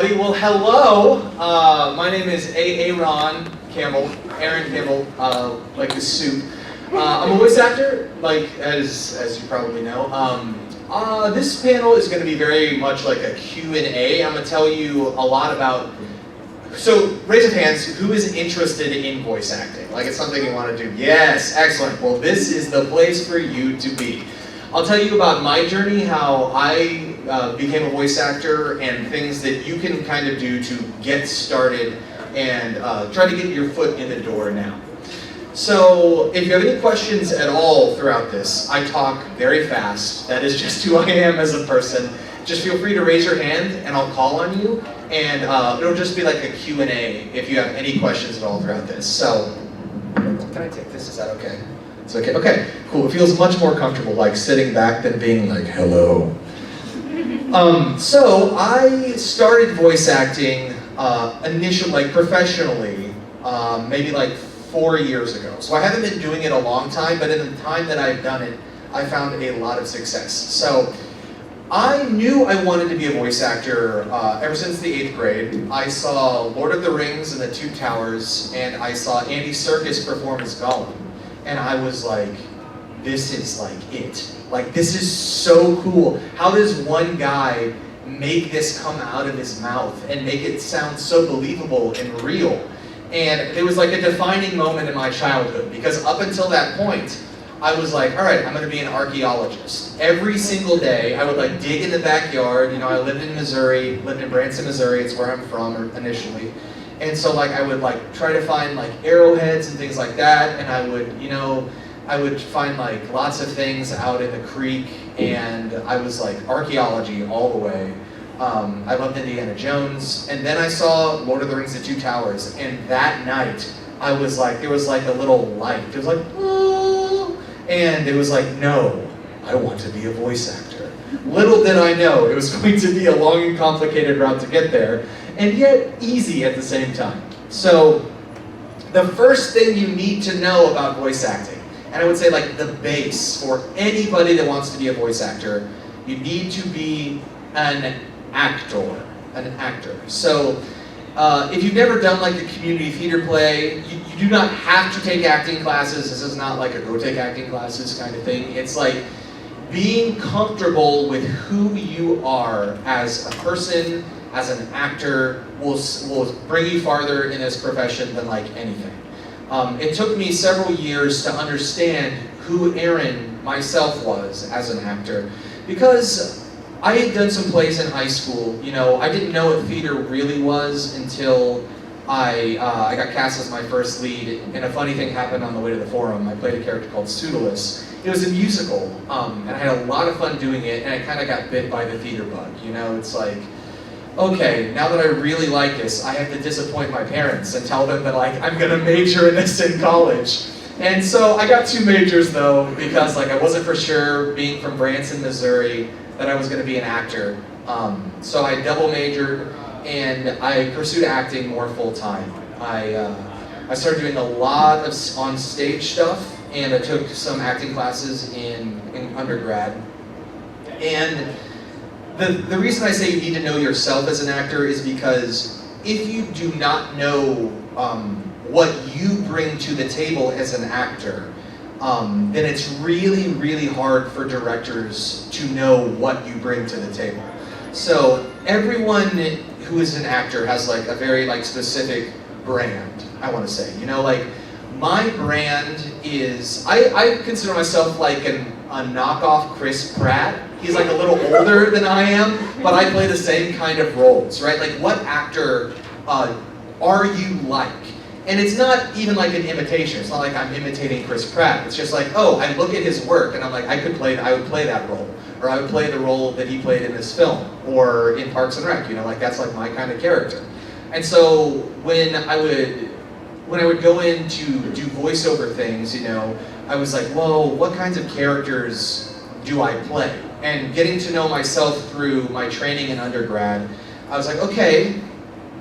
Well, hello. My name is Aaron Campbell, like the soup. I'm a voice actor, like as you probably know. This panel is going to be very much like a Q&A. I'm going to tell you a lot about. So raise your hands. Who is interested in voice acting? Like it's something you want to do? Yes, excellent. Well, this is the place for you to be. I'll tell you about my journey, how I became a voice actor, and things that you can kind of do to get started and try to get your foot in the door now. So if you have any questions at all throughout this, I talk very fast. That is just who I am as a person. Just feel free to raise your hand and I'll call on you, and it'll just be like a Q&A if you have any questions at all throughout this. So, can I take this? Is that okay? It's okay. Okay, cool. It feels much more comfortable like sitting back than being like, hello. So I started voice acting initially, like professionally, maybe like 4 years ago. So I haven't been doing it a long time, but in the time that I've done it, I found a lot of success. So I knew I wanted to be a voice actor ever since the 8th grade. I saw Lord of the Rings and the Two Towers, and I saw Andy Serkis perform as Gollum. And I was like, this is like it. Like, this is so cool. How does one guy make this come out of his mouth and make it sound so believable and real? And it was like a defining moment in my childhood, because up until that point, I was like, all right, I'm gonna be an archaeologist. Every single day, I would like dig in the backyard. You know, I lived in Missouri, lived in Branson, Missouri. It's where I'm from initially. And so like I would like try to find like arrowheads and things like that, and I would, you know, I would find like lots of things out in the creek, and I was like archaeology all the way. I loved Indiana Jones, and then I saw Lord of the Rings: The Two Towers, and that night I was like, there was like a little light. It was like, oh, and it was like, no, I want to be a voice actor. Little did I know it was going to be a long and complicated route to get there, and yet easy at the same time. So the first thing you need to know about voice acting, and I would say like the base for anybody that wants to be a voice actor, you need to be an actor. So if you've never done like a community theater play, you do not have to take acting classes. This is not like a go take acting classes kind of thing. It's like being comfortable with who you are as a person, as an actor, will bring you farther in this profession than like anything. It took me several years to understand who Aaron myself was as an actor, because I had done some plays in high school. You know, I didn't know what theater really was until I got cast as my first lead, and a funny thing happened on the way to the forum. I played a character called Pseudolus. It was a musical, and I had a lot of fun doing it, and I kind of got bit by the theater bug. You know, it's like, okay, now that I really like this, I have to disappoint my parents and tell them that like I'm gonna major in this in college. And so I got 2 majors though, because like I wasn't for sure, being from Branson, Missouri, that I was gonna be an actor. So I double majored, and I pursued acting more full time. I started doing a lot of on stage stuff, and I took some acting classes in undergrad. And the reason I say you need to know yourself as an actor is because if you do not know what you bring to the table as an actor, then it's really, really hard for directors to know what you bring to the table. So everyone who is an actor has like a very like specific brand, I want to say. You know, like my brand is, I consider myself like a knockoff Chris Pratt. He's like a little older than I am, but I play the same kind of roles, right? Like, what actor are you like? And it's not even like an imitation. It's not like I'm imitating Chris Pratt. It's just like, oh, I look at his work and I'm like, I would play that role, or I would play the role that he played in this film, or in Parks and Rec. You know, like that's like my kind of character. And so when I would go in to do voiceover things, you know, I was like, whoa, what kinds of characters do I play? And getting to know myself through my training in undergrad, I was like, okay,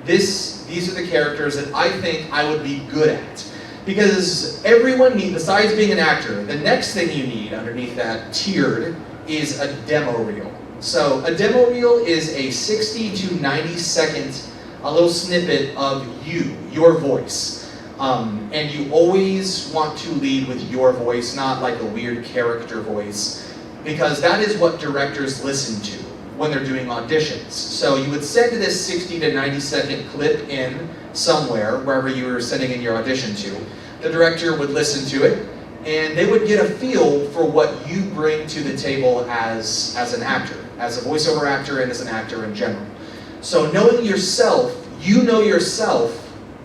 these are the characters that I think I would be good at. Because everyone needs, besides being an actor, the next thing you need underneath that tiered is a demo reel. So a demo reel is a 60 to 90 second, a little snippet of you, your voice. And you always want to lead with your voice, not like a weird character voice, because that is what directors listen to when they're doing auditions. So you would send this 60 to 90 second clip in somewhere, wherever you were sending in your audition to. The director would listen to it, and they would get a feel for what you bring to the table as an actor, as a voiceover actor and as an actor in general. So knowing yourself, you know yourself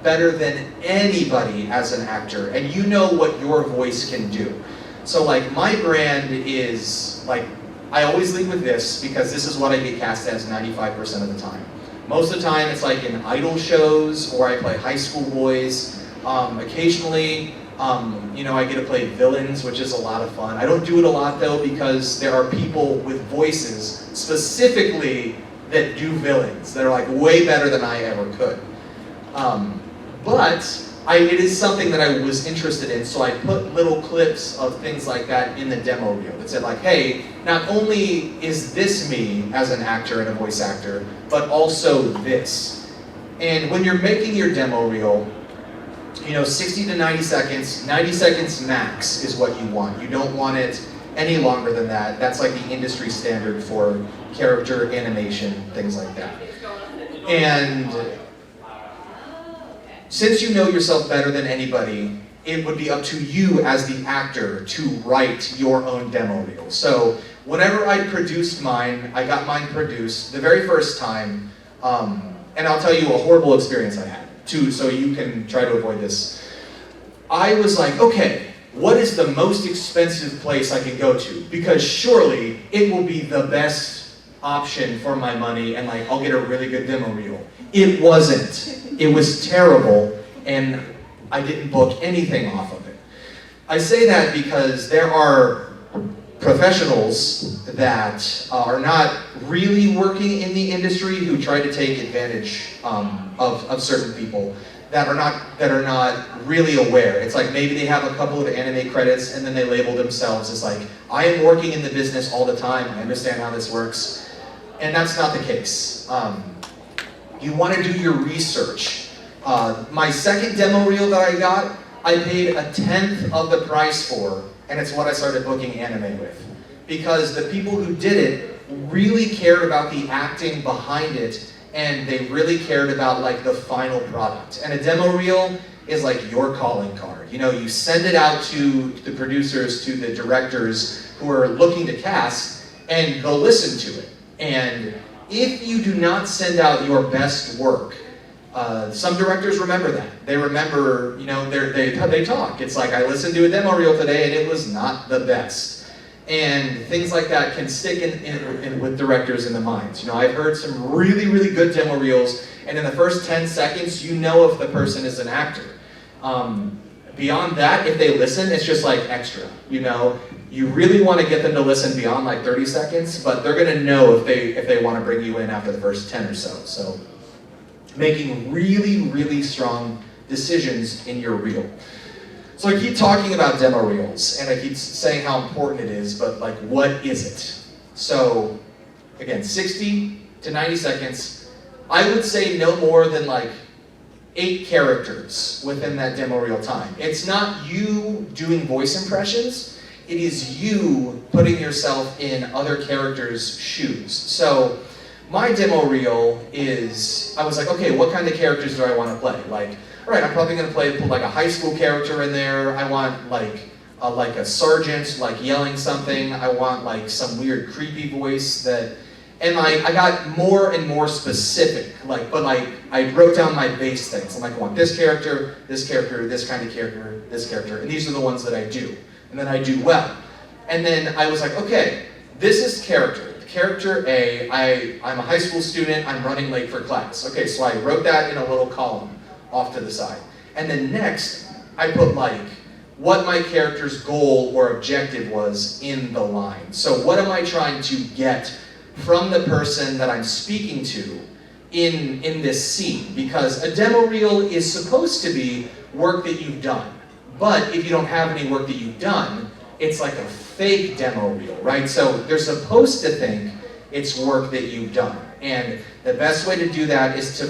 better than anybody as an actor, and you know what your voice can do. So like my brand is like, I always lead with this because this is what I get cast as 95% of the time. Most of the time it's like in idol shows, or I play high school boys. Occasionally, I get to play villains, which is a lot of fun. I don't do it a lot though, because there are people with voices specifically that do villains that are like way better than I ever could. But it is something that I was interested in, so I put little clips of things like that in the demo reel that said like, hey, not only is this me as an actor and a voice actor, but also this. And when you're making your demo reel, 60 to 90 seconds, 90 seconds max is what you want. You don't want it any longer than that. That's like the industry standard for character animation, things like that. And since you know yourself better than anybody, it would be up to you as the actor to write your own demo reel. So whenever I produced mine, I got mine produced the very first time, and I'll tell you a horrible experience I had too, so you can try to avoid this. I was like, okay, what is the most expensive place I can go to? Because surely it will be the best option for my money, and like I'll get a really good demo reel. It wasn't. It was terrible, and I didn't book anything off of it. I say that because there are professionals that are not really working in the industry who try to take advantage of certain people that are not really aware. It's like maybe they have a couple of anime credits and then they label themselves as like, I am working in the business all the time, I understand how this works. And that's not the case. You want to do your research. My second demo reel that I got, I paid 1/10 of the price for, and it's what I started booking anime with. Because the people who did it really cared about the acting behind it, and they really cared about like the final product. And a demo reel is like your calling card. You send it out to the producers, to the directors who are looking to cast, and they'll listen to it. And if you do not send out your best work, some directors remember that. They remember, they talk. It's like, I listened to a demo reel today and it was not the best. And things like that can stick in with directors in the minds. I've heard some really, really good demo reels, and in the first 10 seconds, you know if the person is an actor. Beyond that, if they listen, it's just like extra, You really want to get them to listen beyond like 30 seconds, but they're going to know if they want to bring you in after the first 10 or so. So making really, really strong decisions in your reel. So I keep talking about demo reels, and I keep saying how important it is, but like, what is it? So again, 60 to 90 seconds. I would say no more than like 8 characters within that demo reel time. It's not you doing voice impressions. It is you putting yourself in other characters' shoes. So my demo reel is, I was like, okay, what kind of characters do I want to play? Like, all right, I'm probably going to put like a high school character in there. I want like a sergeant, like yelling something. I want like some weird creepy voice that, and I got more and more specific. But I wrote down my base things. I'm like, I want this character, this kind of character, this character, and these are the ones that I do. And then I do well. And then I was like, okay, this is character. Character A, I'm a high school student, I'm running late for class. Okay, so I wrote that in a little column off to the side. And then next, I put like what my character's goal or objective was in the line. So what am I trying to get from the person that I'm speaking to in this scene? Because a demo reel is supposed to be work that you've done. But if you don't have any work that you've done, it's like a fake demo reel, right? So they're supposed to think it's work that you've done. And the best way to do that is to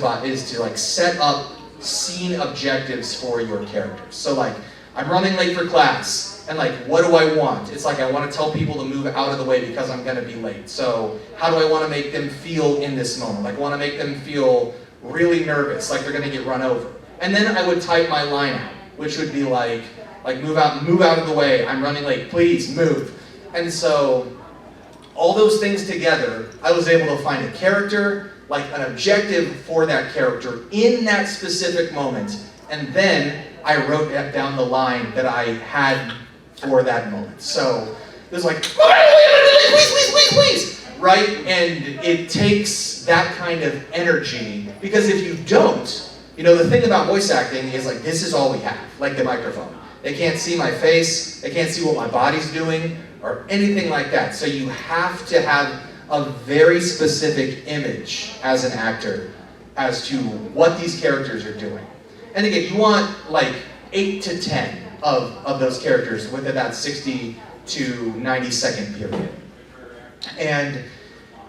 like set up scene objectives for your characters. So like, I'm running late for class, and like, what do I want? It's like, I want to tell people to move out of the way because I'm going to be late. So how do I want to make them feel in this moment? Like, I want to make them feel really nervous, like they're going to get run over. And then I would type my line out, which would be like move out of the way, I'm running late, please move. And so all those things together, I was able to find a character, like an objective for that character in that specific moment, and then I wrote down the line that I had for that moment. So it was like, please, right? And it takes that kind of energy, because if you don't, the thing about voice acting is like, this is all we have, like the microphone. They can't see my face, they can't see what my body's doing, or anything like that. So you have to have a very specific image as an actor as to what these characters are doing. And again, you want like 8 to 10 of those characters within that 60 to 90 second period. And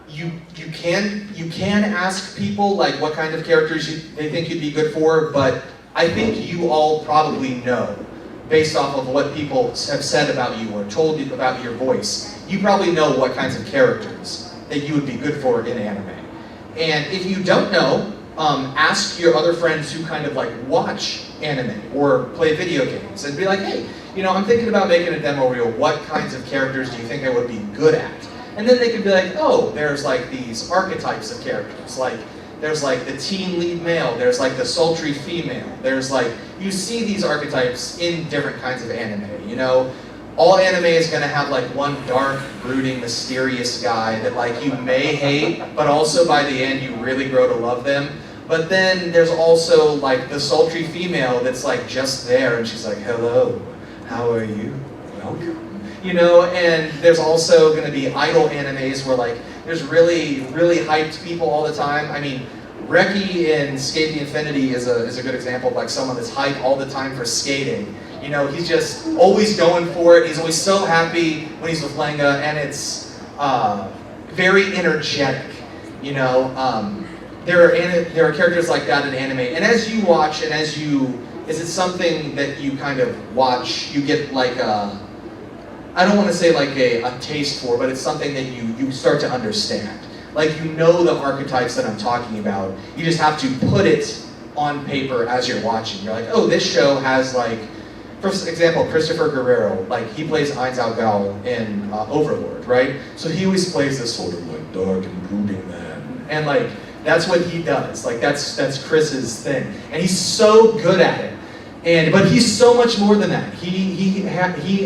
you can ask people like what kind of characters they think you'd be good for, but I think you all probably know, based off of what people have said about you or told you about your voice, you probably know what kinds of characters that you would be good for in anime. And if you don't know, ask your other friends who kind of like watch anime or play video games and be like, hey, I'm thinking about making a demo reel. What kinds of characters do you think I would be good at? And then they could be like, oh, there's like these archetypes of characters. Like, there's like the teen lead male, there's like the sultry female, there's like, you see these archetypes in different kinds of anime, All anime is gonna have like one dark, brooding, mysterious guy that like you may hate, but also by the end you really grow to love them. But then there's also like the sultry female that's like just there and she's like, hello, how are you? Welcome. And there's also going to be idol animes where like there's really, really hyped people all the time. I mean, Reki in Skate the Infinity is a good example of like someone that's hyped all the time for skating. He's just always going for it. He's always so happy when he's with Lenga, and it's very energetic. There are characters like that in anime, and as you watch and is it something that you kind of watch, you get like I don't want to say like a taste for, but it's something that you start to understand. Like the archetypes that I'm talking about. You just have to put it on paper as you're watching. You're like, oh, this show has like, for example, Christopher Guerrero, like he plays Ainz Algal in Overlord, right? So he always plays this sort of like dark and brooding man. And like, that's what he does. Like that's Chris's thing. And he's so good at it. But he's so much more than that. He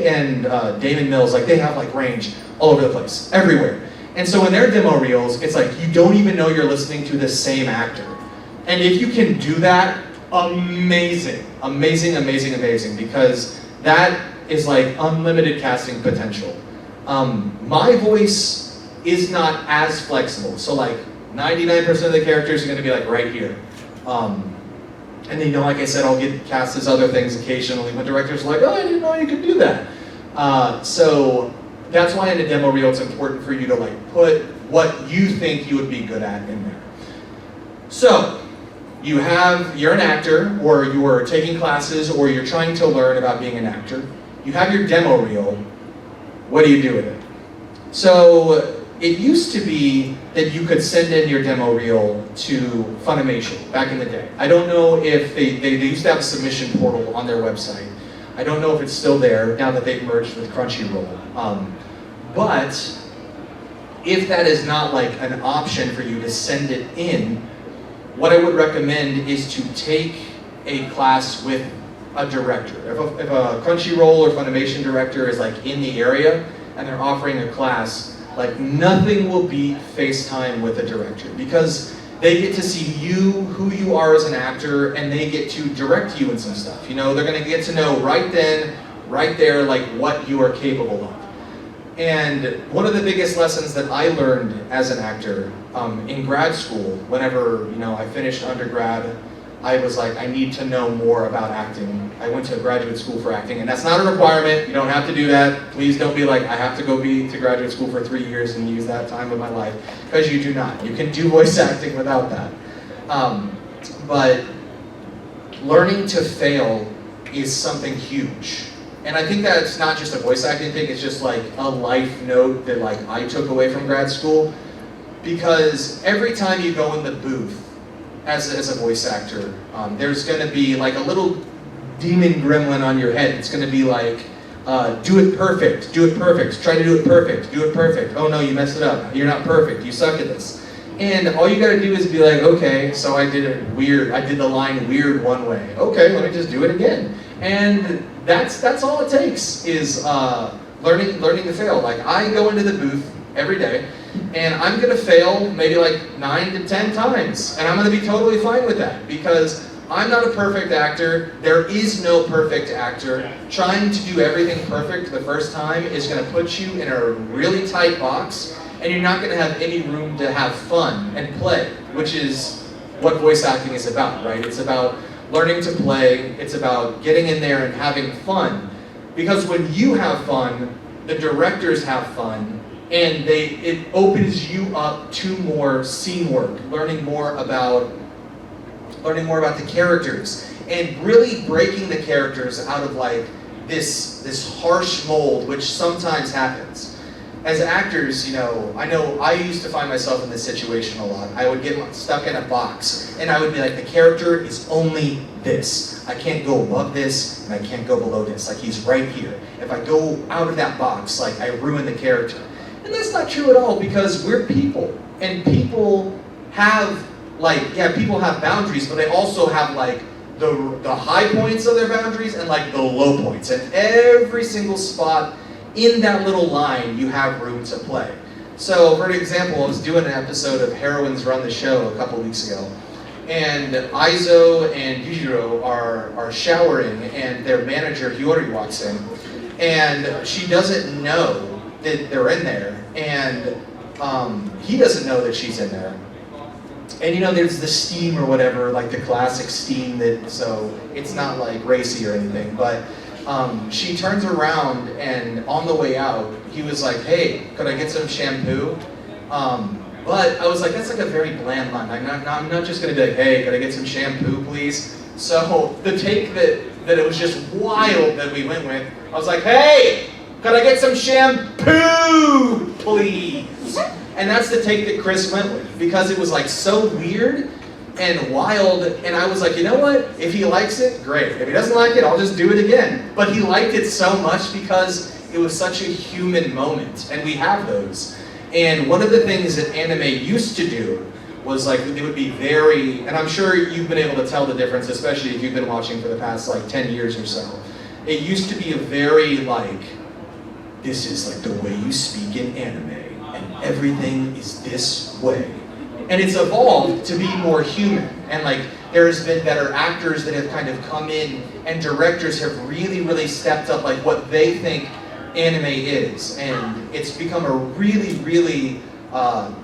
and Damon Mills, like they have like range all over the place, everywhere. And so in their demo reels, it's like you don't even know you're listening to the same actor. And if you can do that, amazing, amazing, amazing, amazing, because that is like unlimited casting potential. My voice is not as flexible. So like 99% of the characters are going to be like right here. And then, like I said, I'll get cast as other things occasionally when directors are like, oh, I didn't know you could do that. So that's why in a demo reel it's important for you to like put what you think you would be good at in there. So you're an actor, or you're taking classes, or you're trying to learn about being an actor. You have your demo reel. What do you do with it? So it used to be that you could send in your demo reel to Funimation back in the day. I don't know if they used to have a submission portal on their website. I don't know if it's still there now that they've merged with Crunchyroll. But if that is not like an option for you to send it in, what I would recommend is to take a class with a director. If a Crunchyroll or Funimation director is like in the area and they're offering a class, like nothing will beat FaceTime with a director, because they get to see you, who you are as an actor, and they get to direct you in some stuff. They're gonna get to know right then, right there, like what you are capable of. And one of the biggest lessons that I learned as an actor in grad school, whenever I finished undergrad, I was like, I need to know more about acting. I went to graduate school for acting, and that's not a requirement. You don't have to do that. Please don't be like, I have to go to graduate school for 3 years and use that time of my life, because you do not. You can do voice acting without that. But learning to fail is something huge. And I think that's not just a voice acting thing, it's just like a life note that like I took away from grad school. Because every time you go in the booth as a voice actor, there's going to be like a little demon gremlin on your head. It's going to be like, do it perfect, try to do it perfect. Oh no, you messed it up, you're not perfect, you suck at this. And all you got to do is be like, okay, so I did it weird, I did the line weird one way. Okay, let me just do it again. And that's all it takes is learning to fail. Like I go into the booth every day, and I'm going to fail maybe like 9 to 10 times. And I'm going to be totally fine with that because I'm not a perfect actor. There is no perfect actor. Trying to do everything perfect the first time is going to put you in a really tight box, and you're not going to have any room to have fun and play, which is what voice acting is about, right? It's about learning to play. It's about getting in there and having fun. Because when you have fun, the directors have fun, and it opens you up to more scene work, learning more about the characters, and really breaking the characters out of like this harsh mold, which sometimes happens. As actors, I know I used to find myself in this situation a lot. I would get stuck in a box, and I would be like, the character is only this. I can't go above this, and I can't go below this. Like, he's right here. If I go out of that box, like, I ruin the character. And that's not true at all, because we're people, and people have, people have boundaries, but they also have, the high points of their boundaries and, the low points. And every single spot in that little line, you have room to play. So, for an example, I was doing an episode of Heroines Run the Show a couple weeks ago, and Aizo and Yujiro are showering, and their manager, Hiyori, walks in, and she doesn't know that they're in there, and he doesn't know that she's in there. And there's the steam or whatever, like the classic steam so it's not like racy or anything, but she turns around, and on the way out, he was like, hey, could I get some shampoo? But I was like, that's like a very bland line. I'm not just gonna be like, hey, could I get some shampoo, please? So the take that it was just wild that we went with, I was like, hey, could I get some shampoo, please? And that's the take that Chris went with, because it was like so weird and wild, and I was like, you know what? If he likes it, great. If he doesn't like it, I'll just do it again. But he liked it so much because it was such a human moment, and we have those. And one of the things that anime used to do was it would be very, and I'm sure you've been able to tell the difference, especially if you've been watching for the past 10 years or so. It used to be a very this is the way you speak in anime, and everything is this way. And it's evolved to be more human, and there's been better actors that have kind of come in, and directors have really, really stepped up what they think anime is, and it's become a really, really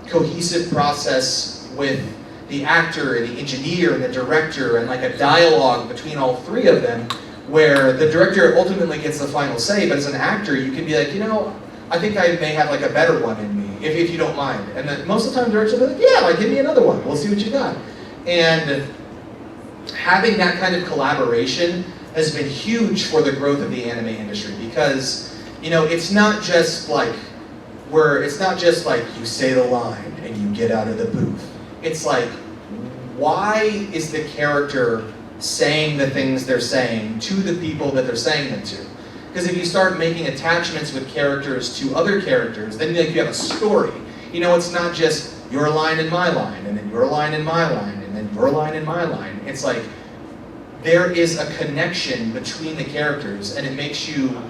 cohesive process with the actor and the engineer and the director, and a dialogue between all three of them, where the director ultimately gets the final say, but as an actor you can be like, I think I may have a better one in me, if you don't mind. And then most of the time directors will be like, yeah, give me another one, we'll see what you got. And having that kind of collaboration has been huge for the growth of the anime industry, because it's not just you say the line and you get out of the booth. It's why is the character saying the things they're saying to the people that they're saying them to? Because if you start making attachments with characters to other characters, then you have a story. It's not just your line and my line, and then your line and my line, and then your line and my line. It's there is a connection between the characters, and it makes you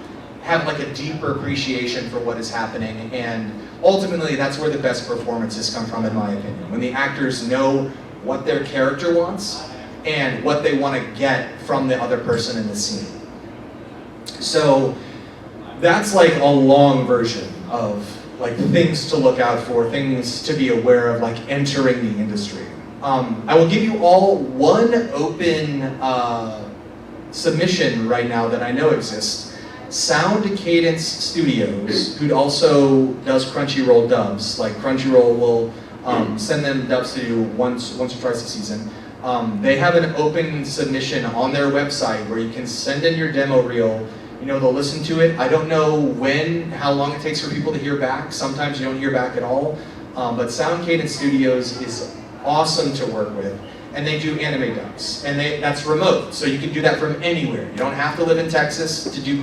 have a deeper appreciation for what is happening, and ultimately that's where the best performances come from, in my opinion. When the actors know what their character wants and what they want to get from the other person in the scene. So that's a long version of things to look out for, things to be aware of entering the industry. I will give you all one open submission right now that I know exists. Sound Cadence Studios, who also does Crunchyroll dubs, like Crunchyroll will send them dubs to do once or twice a season. They have an open submission on their website where you can send in your demo reel. They'll listen to it. I don't know how long it takes for people to hear back. Sometimes you don't hear back at all. But Sound Cadence Studios is awesome to work with. And they do anime dubs. And that's remote, so you can do that from anywhere. You don't have to live in Texas to do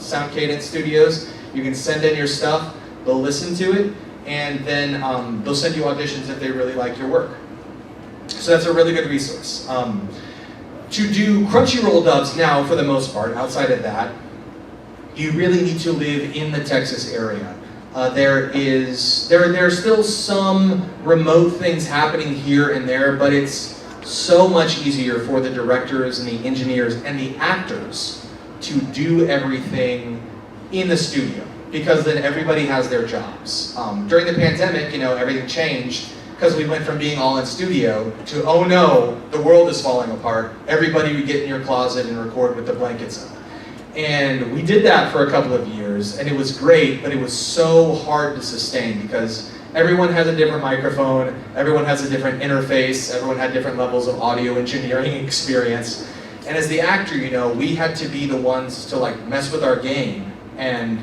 Sound Cadence Studios. You can send in your stuff, they'll listen to it, and then they'll send you auditions if they really like your work. So that's a really good resource. To do Crunchyroll dubs now, for the most part, outside of that, you really need to live in the Texas area. There are still some remote things happening here and there, but it's so much easier for the directors and the engineers and the actors to do everything in the studio, because then everybody has their jobs. During the pandemic, everything changed because we went from being all in studio to, oh no, the world is falling apart. Everybody would get in your closet and record with the blankets up. And we did that for a couple of years, and it was great, but it was so hard to sustain because everyone has a different microphone, everyone has a different interface, everyone had different levels of audio engineering experience. And as the actor, we had to be the ones to mess with our game, and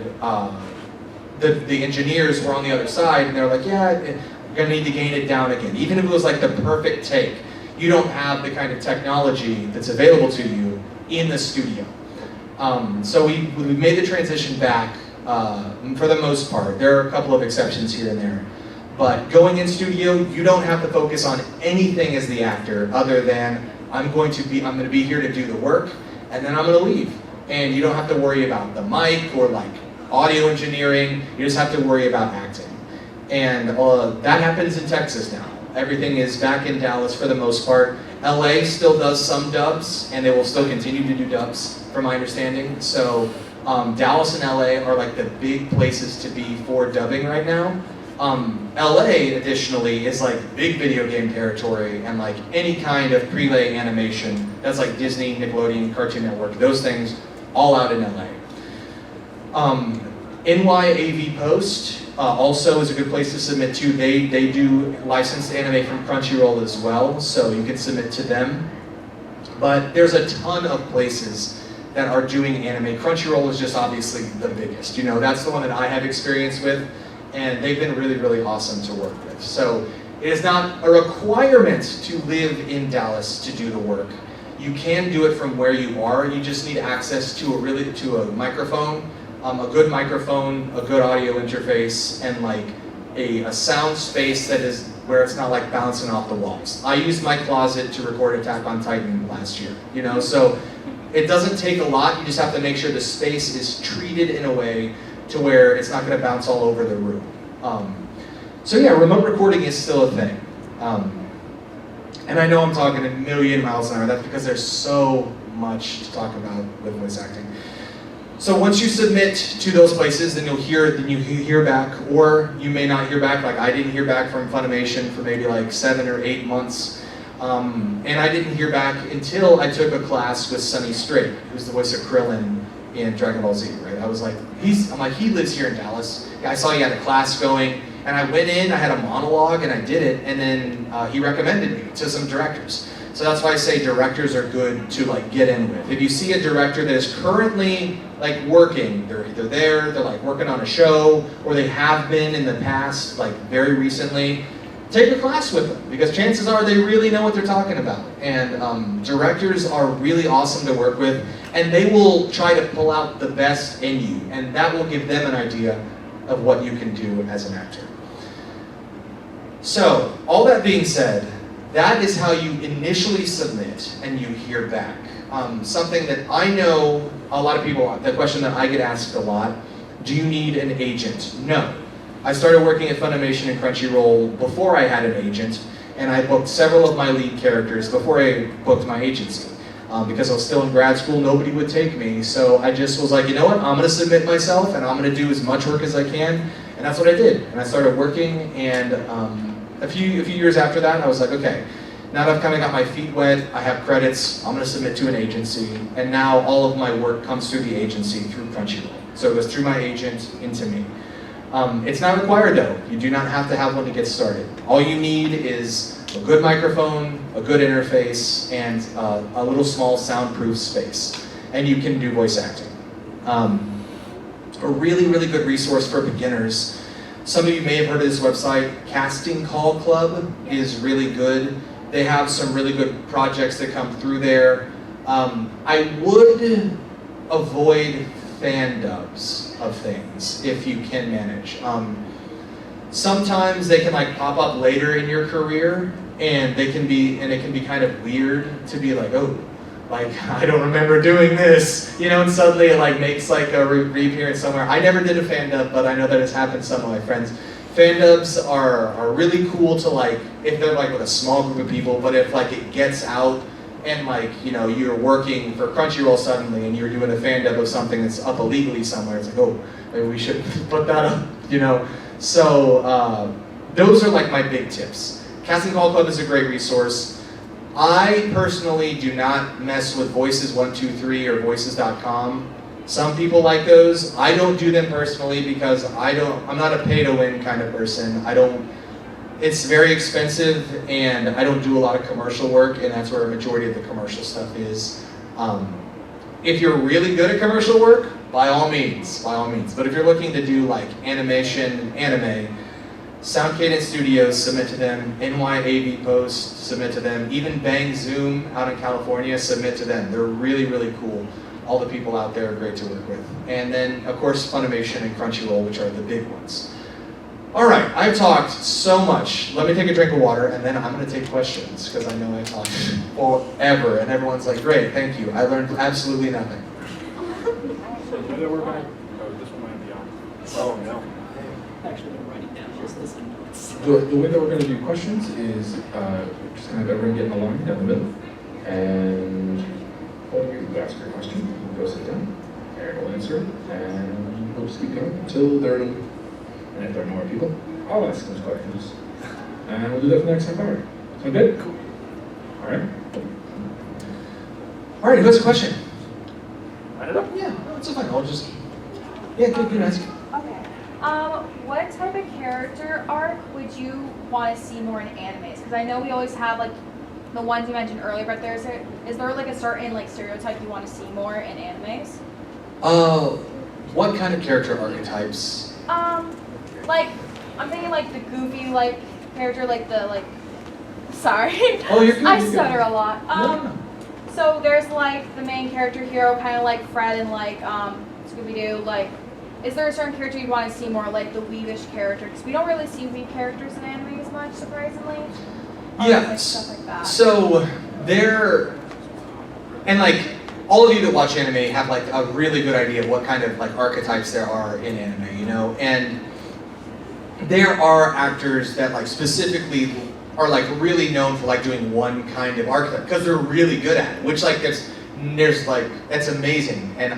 the engineers were on the other side, and they're like, yeah, you're gonna need to gain it down again. Even if it was the perfect take, you don't have the kind of technology that's available to you in the studio. So we made the transition back for the most part. There are a couple of exceptions here and there. But going in studio, you don't have to focus on anything as the actor other than I'm going to be here to do the work, and then I'm going to leave. And you don't have to worry about the mic or audio engineering. You just have to worry about acting. And that happens in Texas now. Everything is back in Dallas for the most part. LA still does some dubs, and they will still continue to do dubs, from my understanding. So Dallas and LA are the big places to be for dubbing right now. LA, additionally, is big video game territory, and any kind of prelay animation. That's Disney, Nickelodeon, Cartoon Network, those things, all out in LA. NYAV Post also is a good place to submit to. They do licensed anime from Crunchyroll as well, so you can submit to them. But there's a ton of places that are doing anime. Crunchyroll is just obviously the biggest. That's the one that I have experience with, and they've been really, really awesome to work with. So it is not a requirement to live in Dallas to do the work. You can do it from where you are. You just need access to a microphone, a good microphone, a good audio interface, and a sound space that is where it's not bouncing off the walls. I used my closet to record Attack on Titan last year, so it doesn't take a lot. You just have to make sure the space is treated in a way to where it's not going to bounce all over the room. So yeah, remote recording is still a thing. And I know I'm talking a million miles an hour. That's because there's so much to talk about with voice acting. So once you submit to those places, then you hear back, or you may not hear back. I didn't hear back from Funimation for maybe 7 or 8 months. And I didn't hear back until I took a class with Sonny Strait, who's the voice of Krillin in Dragon Ball Z, right? I was he lives here in Dallas. I saw he had a class going, and I went in, I had a monologue, and I did it, and then he recommended me to some directors. So that's why I say directors are good to get in with. If you see a director that is currently working, they're either there, they're working on a show, or they have been in the past, very recently, take a class with them, because chances are they really know what they're talking about. And directors are really awesome to work with, and they will try to pull out the best in you, and that will give them an idea of what you can do as an actor. So, all that being said, that is how you initially submit and you hear back. Something that I know a lot of people, the question that I get asked a lot, do you need an agent? No. I started working at Funimation and Crunchyroll before I had an agent, and I booked several of my lead characters before I booked my agency. Because I was still in grad school, nobody would take me, so I just was you know what, I'm going to submit myself, and I'm going to do as much work as I can, and that's what I did. And I started working, and a few years after that, I was okay, now that I've kind of got my feet wet, I have credits, I'm going to submit to an agency, and now all of my work comes through the agency through Crunchyroll. So it goes through my agent into me. It's not required though. You do not have to have one to get started. All you need is a good microphone, a good interface, and a little small soundproof space. And you can do voice acting. A really, really good resource for beginners. Some of you may have heard of this website, Casting Call Club is really good. They have some really good projects that come through there. I would avoid fan dubs of things if you can manage. Sometimes they can like pop up later in your career, and it can be kind of weird to be like, oh, like I don't remember doing this, you know, and suddenly it like makes like a reappearance somewhere. I never did a fan dub, but I know that it's happened to some of my friends. Fan dubs are really cool to like, if they're like with a small group of people, but if like it gets out and like, you know, you're working for Crunchyroll suddenly and you're doing a fan dub of something that's up illegally somewhere, it's like, oh, maybe we should put that up, you know. So those are like my big tips. Casting Call Club is a great resource. I personally do not mess with Voices123 or Voices.com. Some people like those. I don't do them personally because I'm not a pay-to-win kind of person. It's very expensive, and I don't do a lot of commercial work, and that's where a majority of the commercial stuff is. If you're really good at commercial work, by all means. But if you're looking to do like animation, anime, Sound Cadence Studios, submit to them. NYAV Post, submit to them. Even Bang Zoom out in California, submit to them. They're really, really cool. All the people out there are great to work with. And then, of course, Funimation and Crunchyroll, which are the big ones. All right, I've talked so much. Let me take a drink of water, and then I'm going to take questions, because I know I talked forever, and everyone's like, great, thank you. I learned absolutely nothing. So the way that we're going to... Oh, this one might be on. Oh, no. Actually, I'm writing down just this notes. The way that we're going to do questions is just kind of everyone get in a line down the middle, and when you ask your question, go sit down, Aaron will answer it, and we'll just keep going until there are no, and if there are more people, I'll ask those questions, and we'll do that for the next half hour. Sound good? Cool. All right. All right, who has a question? I don't know. Yeah, no, it's fine. I'll just... Yeah, good ask. Okay. What type of character arc would you want to see more in animes? Because I know we always have like the ones you mentioned earlier, but is there like a certain like stereotype you want to see more in animes? What kind of character archetypes? Like I'm thinking like the goofy like character, like the like. Sorry. Oh, you're good. I you're stutter good. a lot. No. So there's like the main character hero, kind of like Fred and like Scooby-Doo. Like, is there a certain character you'd want to see more, like the weebish character? Because we don't really see weeb characters in anime as much, surprisingly. Yeah. Like stuff like that. So and like all of you that watch anime have like a really good idea of what kind of like archetypes there are in anime, you know, and there are actors that like specifically are like really known for like doing one kind of archetype because they're really good at it, which like there's like, that's amazing. And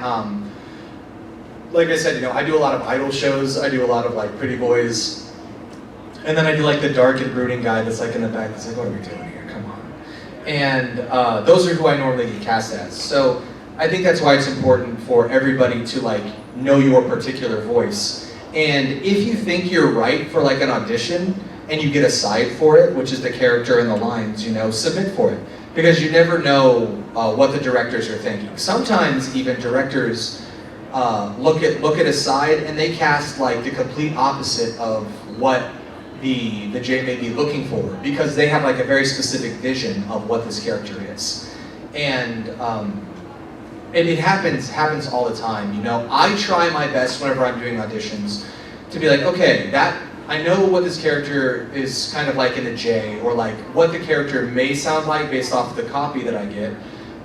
like I said, you know, I do a lot of idol shows, I do a lot of like pretty boys, and then I do like the dark and brooding guy that's like in the back that's like, what are we doing here, come on. And those are who I normally get cast as. So I think that's why it's important for everybody to like know your particular voice. And if you think you're right for like an audition, and you get a side for it, which is the character and the lines, you know, submit for it. Because you never know what the directors are thinking. Sometimes even directors look at a side and they cast like the complete opposite of what the J may be looking for, because they have like a very specific vision of what this character is. And it happens all the time, you know. I try my best whenever I'm doing auditions to be like, okay, I know what this character is kind of like in a J, or like what the character may sound like based off the copy that I get,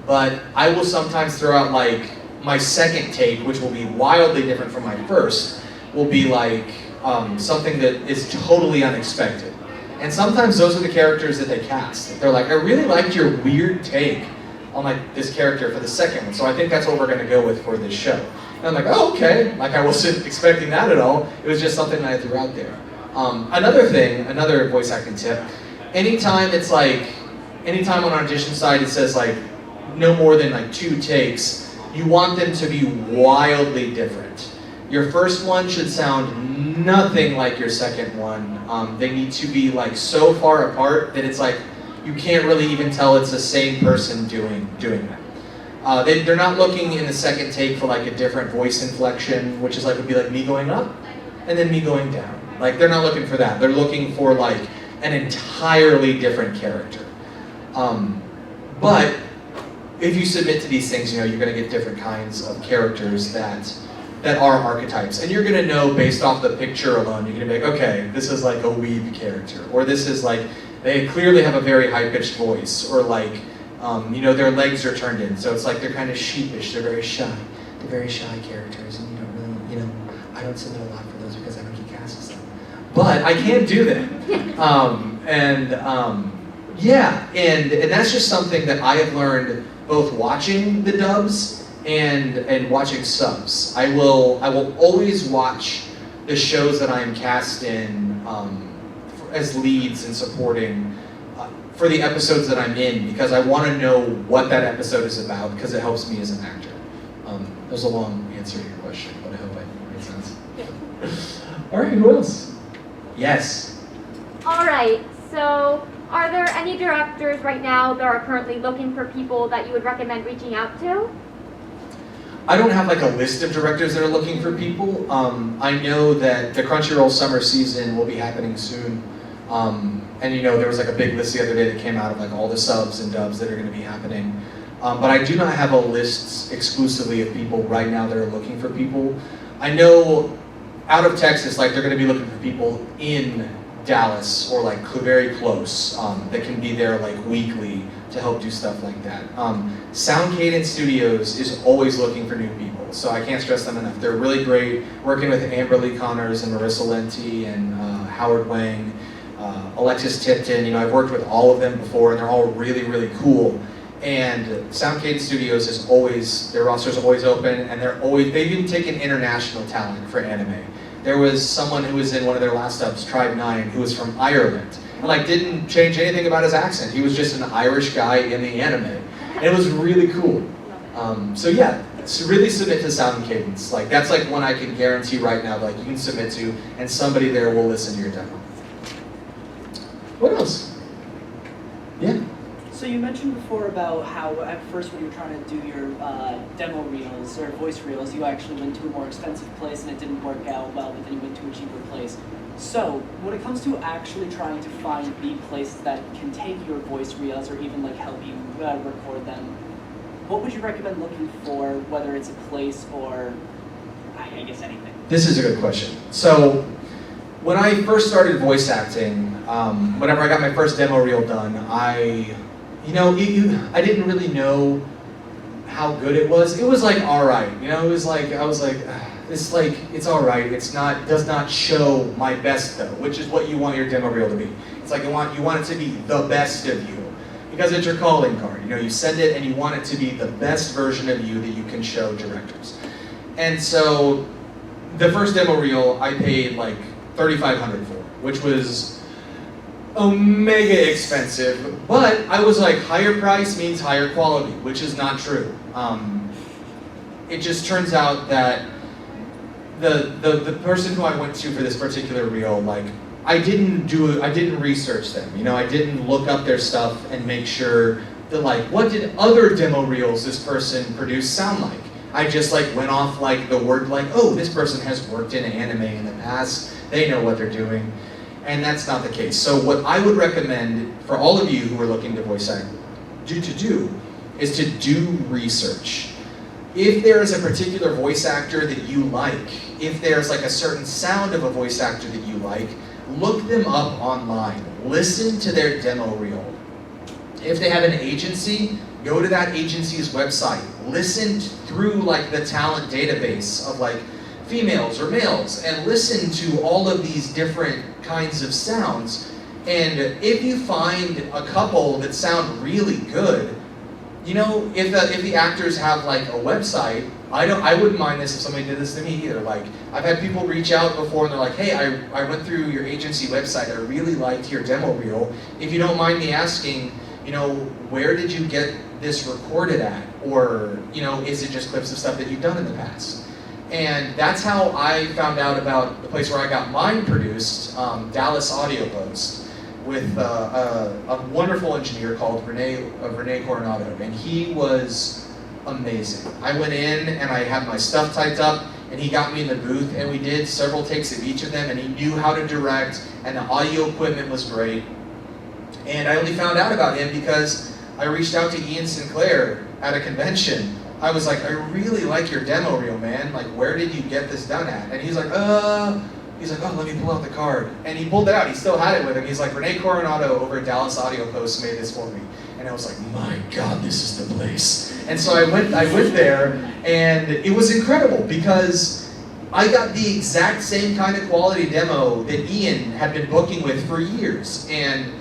but I will sometimes throw out like my second take, which will be wildly different from my first, will be like something that is totally unexpected. And sometimes those are the characters that they cast. They're like, I really liked your weird take on like this character for the second one, so I think that's what we're gonna go with for this show. And I'm like, oh, okay, like I wasn't expecting that at all. It was just something that I threw out there. Another voice acting tip, anytime it's like anytime on audition site it says like no more than like 2 takes, you want them to be wildly different. Your first one should sound nothing like your second one. They need to be like so far apart that it's like you can't really even tell it's the same person doing that. They're not looking in the second take for like a different voice inflection, which is like would be like me going up and then me going down. Like they're not looking for that. They're looking for like an entirely different character. But if you submit to these things, you know, you're going to get different kinds of characters that are archetypes. And you're going to know based off the picture alone, you're going to be like, okay, this is like a weeb character. Or this is like, they clearly have a very high-pitched voice. Or like, you know, their legs are turned in. So it's like they're kind of sheepish. They're very shy. They're very shy characters. And you don't really, you know, I don't submit a lot for those because I don't get cast them. But I can do that. Yeah, and that's just something that I have learned both watching the dubs and watching subs. I will always watch the shows that I'm cast in as leads and supporting for the episodes that I'm in because I want to know what that episode is about because it helps me as an actor. That was a long answer to your question, but I hope I made sense. All right, who else? Yes. All right, so are there any directors right now that are currently looking for people that you would recommend reaching out to? I don't have like a list of directors that are looking for people. I know that the Crunchyroll summer season will be happening soon. And you know, there was like a big list the other day that came out of like all the subs and dubs that are going to be happening. But I do not have a list exclusively of people right now that are looking for people. I know out of Texas, like they're going to be looking for people in Dallas or like very close that can be there like weekly to help do stuff like that. Sound Cadence Studios is always looking for new people, so I can't stress them enough. They're really great, working with Amber Lee Connors and Marissa Lenti and Howard Wang, Alexis Tipton. You know, I've worked with all of them before, and they're all really, really cool. And Sound Cadence Studios is always, their roster's always open, and they've even taken international talent for anime. There was someone who was in one of their last dubs, Tribe 9, who was from Ireland. And like didn't change anything about his accent. He was just an Irish guy in the anime. And it was really cool. So yeah, really submit to Sound Cadence. Like that's like one I can guarantee right now, like you can submit to, and somebody there will listen to your demo. What else? Yeah. So you mentioned before about how at first when you were trying to do your demo reels or voice reels, you actually went to a more expensive place and it didn't work out well, but then you went to a cheaper place. So when it comes to actually trying to find the place that can take your voice reels or even like help you record them, what would you recommend looking for, whether it's a place or I guess anything? This is a good question. So when I first started voice acting, whenever I got my first demo reel done, I didn't really know how good it was. It was like all right, you know. It was like I was like, it's all right. Does not show my best though, which is what you want your demo reel to be. It's like you want it to be the best of you, because it's your calling card. You know, you send it and you want it to be the best version of you that you can show directors. And so, the first demo reel I paid like $3,500 for, which was mega expensive, but I was like, higher price means higher quality, which is not true. It just turns out that the person who I went to for this particular reel, like, I didn't research them, you know, I didn't look up their stuff and make sure that like, what did other demo reels this person produced sound like? I just like went off like the word like, oh, this person has worked in anime in the past, they know what they're doing. And that's not the case. So what I would recommend for all of you who are looking to voice act is to do research. If there is a particular voice actor that you like, if there's like a certain sound of a voice actor that you like, look them up online. Listen to their demo reel. If they have an agency, go to that agency's website. Listen through like the talent database of like females or males and listen to all of these different kinds of sounds. And if you find a couple that sound really good, you know, if the actors have like a website, I wouldn't mind this if somebody did this to me either. Like, I've had people reach out before and they're like, hey, I went through your agency website, I really liked your demo reel. If you don't mind me asking, where did you get this recorded at? Or, is it just clips of stuff that you've done in the past? And that's how I found out about the place where I got mine produced, Dallas Audio Post, with a wonderful engineer called Rene Coronado, and he was amazing. I went in and I had my stuff typed up, and he got me in the booth, and we did several takes of each of them, and he knew how to direct, and the audio equipment was great. And I only found out about him because I reached out to Ian Sinclair at a convention. I was like, I really like your demo reel, man. Like, where did you get this done at? And he's like, oh, let me pull out the card. And he pulled it out. He still had it with him. He's like, Rene Coronado over at Dallas Audio Post made this for me. And I was like, my God, this is the place. And so I went there, and it was incredible because I got the exact same kind of quality demo that Ian had been booking with for years. And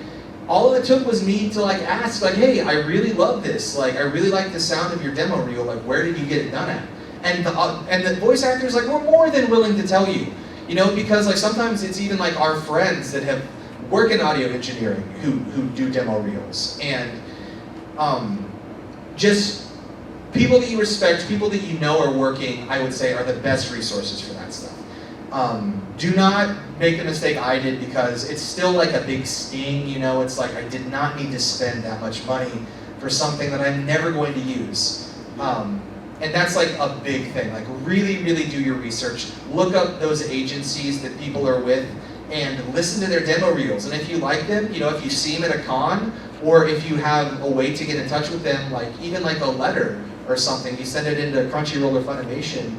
all it took was me to ask, hey, I really love this. I really like the sound of your demo reel. Where did you get it done at? And the voice actors we're more than willing to tell you, because sometimes it's even our friends that have work in audio engineering who do demo reels, and just people that you respect, people that you know are working, I would say, are the best resources for that stuff. Do not make the mistake I did, because it's still a big sting, it's I did not need to spend that much money for something that I'm never going to use. And that's a big thing. Really, really do your research. Look up those agencies that people are with and listen to their demo reels. And if you like them, if you see them at a con, or if you have a way to get in touch with them, even a letter or something, you send it into Crunchyroll or Funimation,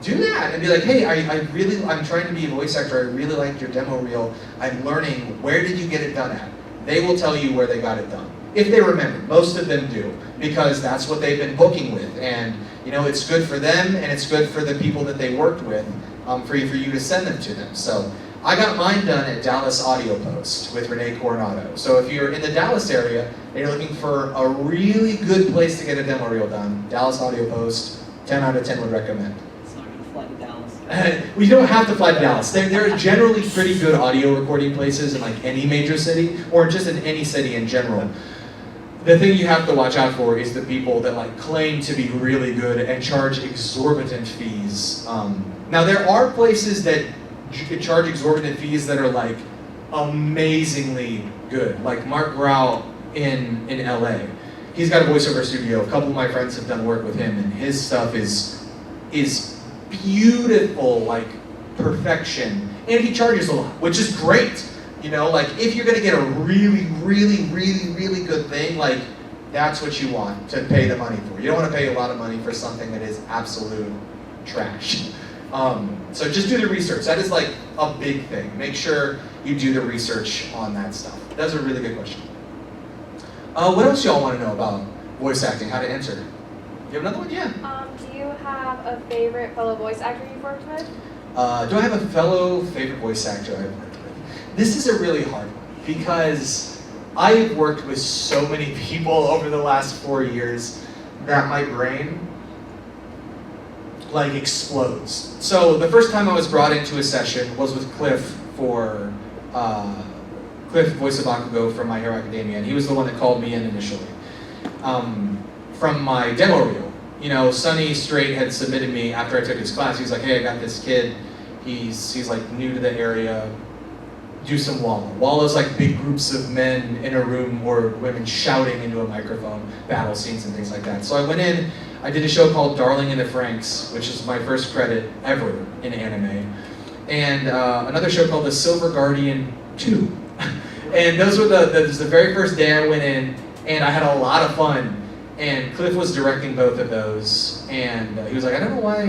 do that and be like, hey, I'm trying to be a voice actor, I really like your demo reel, I'm learning, where did you get it done at? They will tell you where they got it done. If they remember, most of them do, because that's what they've been booking with, and it's good for them, and it's good for the people that they worked with, for you to send them to them. So I got mine done at Dallas Audio Post with Rene Coronado. So if you're in the Dallas area and you're looking for a really good place to get a demo reel done, Dallas Audio Post, 10 out of 10 would recommend. It's not going to fly to Dallas. We don't have to fly to Dallas. There are generally pretty good audio recording places in any major city, or just in any city in general. The thing you have to watch out for is the people that claim to be really good and charge exorbitant fees. Now there are places that charge exorbitant fees that are amazingly good, like Mark Grau in LA. He's got a voiceover studio. A couple of my friends have done work with him, and his stuff is beautiful, perfection, and he charges a lot, which is great. If you're gonna get a really, really, really, really good thing, that's what you want to pay the money for. You don't want to pay a lot of money for something that is absolute trash. So just do the research. That is a big thing. Make sure you do the research on that stuff. That's a really good question. What else y'all want to know about voice acting? How to answer? You have another one? Yeah. Do you have a favorite fellow voice actor you've worked with? Do I have a fellow favorite voice actor I've worked with? This is a really hard one, because I've worked with so many people over the last 4 years that my brain explodes. So the first time I was brought into a session was with Cliff for Cliff, voice of Bakugo from My Hero Academia, and he was the one that called me in initially. From my demo reel, Sonny Strait had submitted me after I took his class. He was like, hey, I got this kid. He's new to the area. Do some Walla. Walla's big groups of men in a room or women shouting into a microphone, battle scenes and things like that. So I went in, I did a show called Darling in the Franxx, which is my first credit ever in anime, and another show called The Silver Guardian 2. And those were the very first day I went in, and I had a lot of fun. And Cliff was directing both of those, and he was like, I don't know why,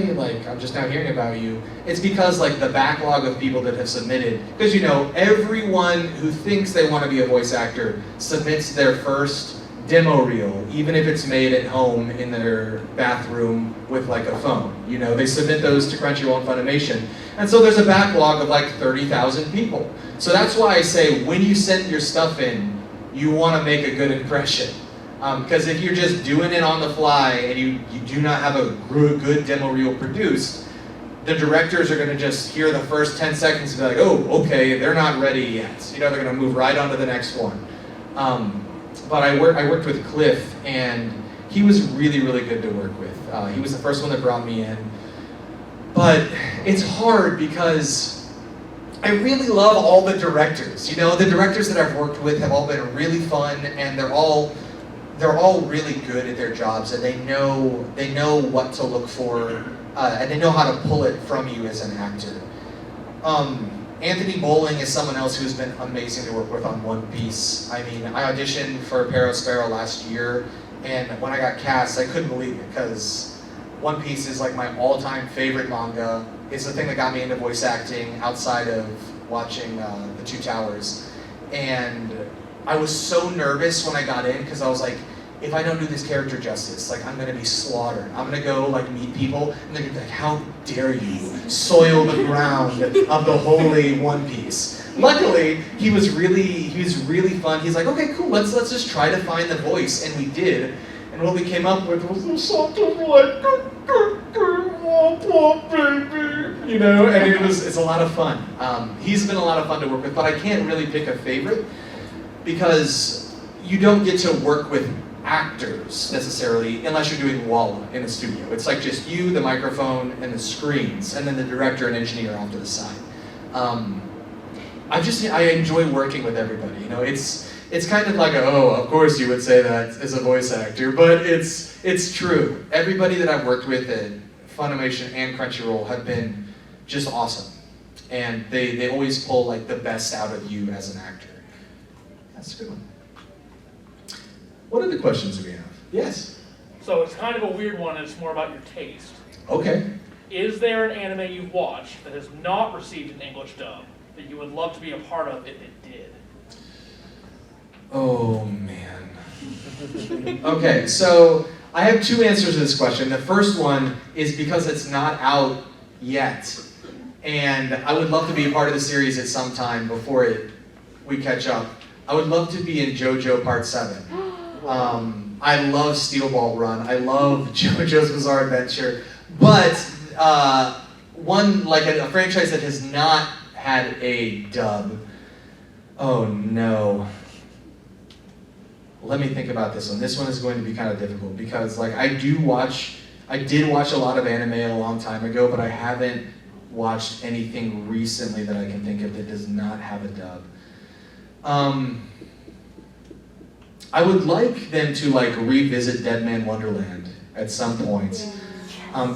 I'm just now hearing about you. It's because, the backlog of people that have submitted, because, everyone who thinks they want to be a voice actor submits their first demo reel, even if it's made at home in their bathroom with, a phone. They submit those to Crunchyroll and Funimation. And so there's a backlog of, 30,000 people. So that's why I say, when you send your stuff in, you want to make a good impression. Because if you're just doing it on the fly and you do not have a good demo reel produced, the directors are going to just hear the first 10 seconds and be like, oh, okay, they're not ready yet. They're going to move right on to the next one. but I worked with Cliff, and he was really, really good to work with. He was the first one that brought me in. But it's hard because I really love all the directors. You know, the directors that I've worked with have all been really fun, and they're all really good at their jobs, and they know what to look for, and they know how to pull it from you as an actor. Anthony Bowling is someone else who's been amazing to work with on One Piece. I mean, I auditioned for Sparrow last year, and when I got cast, I couldn't believe it, because One Piece is like my all-time favorite manga. It's the thing that got me into voice acting outside of watching The Two Towers. And I was so nervous when I got in, because I was like, if I don't do this character justice, like I'm gonna be slaughtered. I'm gonna go like meet people, and they're gonna be like, how dare you soil the ground of the holy One Piece. Luckily, he was really fun. He's like, okay, cool, let's just try to find the voice, and we did. And what we came up with was something like, baby, you know, and it's a lot of fun. He's been a lot of fun to work with, but I can't really pick a favorite, because you don't get to work with actors necessarily unless you're doing Walla in a studio. It's like just you, the microphone, and the screens, and then the director and engineer off to the side. I enjoy working with everybody. You know, it's kind of like of course you would say that as a voice actor, but it's true. Everybody that I've worked with at Funimation and Crunchyroll have been just awesome, and they always pull like the best out of you as an actor. That's a good one. What other questions do we have? Yes? So it's kind of a weird one, and it's more about your taste. Okay. Is there an anime you've watched that has not received an English dub that you would love to be a part of if it did? Oh, man. Okay, so I have two answers to this question. The first one is because it's not out yet, and I would love to be a part of the series at some time before we catch up. I would love to be in JoJo Part 7. I love Steel Ball Run. I love JoJo's Bizarre Adventure. But one, like a franchise that has not had a dub. Oh no. Let me think about this one. This one is going to be kind of difficult, because like I did watch a lot of anime a long time ago, but I haven't watched anything recently that I can think of that does not have a dub. I would like them to like revisit Dead Man Wonderland at some point,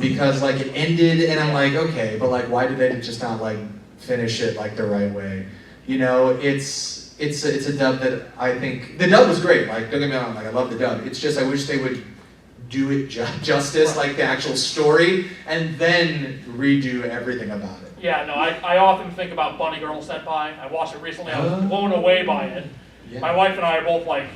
because like it ended, and I'm like, okay, but like why did they just not like finish it like the right way? You know, it's a dub that I think the dub was great. Like don't get me wrong, like I love the dub. It's just I wish they would do it justice, like the actual story, and then redo everything about it. Yeah, no, I often think about Bunny Girl Senpai. I watched it recently. I was blown away by it. Yeah. My wife and I are both like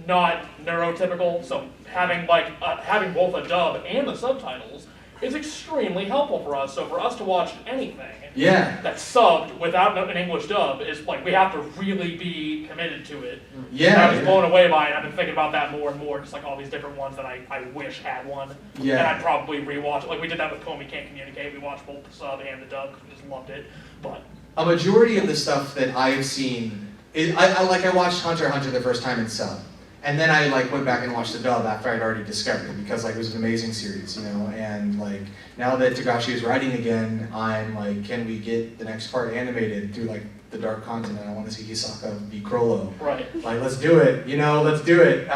not neurotypical, so having both a dub and the subtitles is extremely helpful for us. So for us to watch anything that's subbed without an English dub is like we have to really be committed to it. Yeah. And I was blown away by it. I've been thinking about that more and more, just like all these different ones that I wish had one. Yeah. And I'd probably rewatch it. Like we did that with Comey Can't Communicate. We watched both the sub and the dub because we just loved it. But a majority of the stuff that I've seen, I watched Hunter x Hunter the first time in sub. And then I like went back and watched the dub after I'd already discovered it, because like it was an amazing series, you know. And like now that Togashi is writing again, I'm like, can we get the next part animated through like the Dark Continent? I want to see Hisaka be Crollo. right. Like let's do it, you know, let's do it.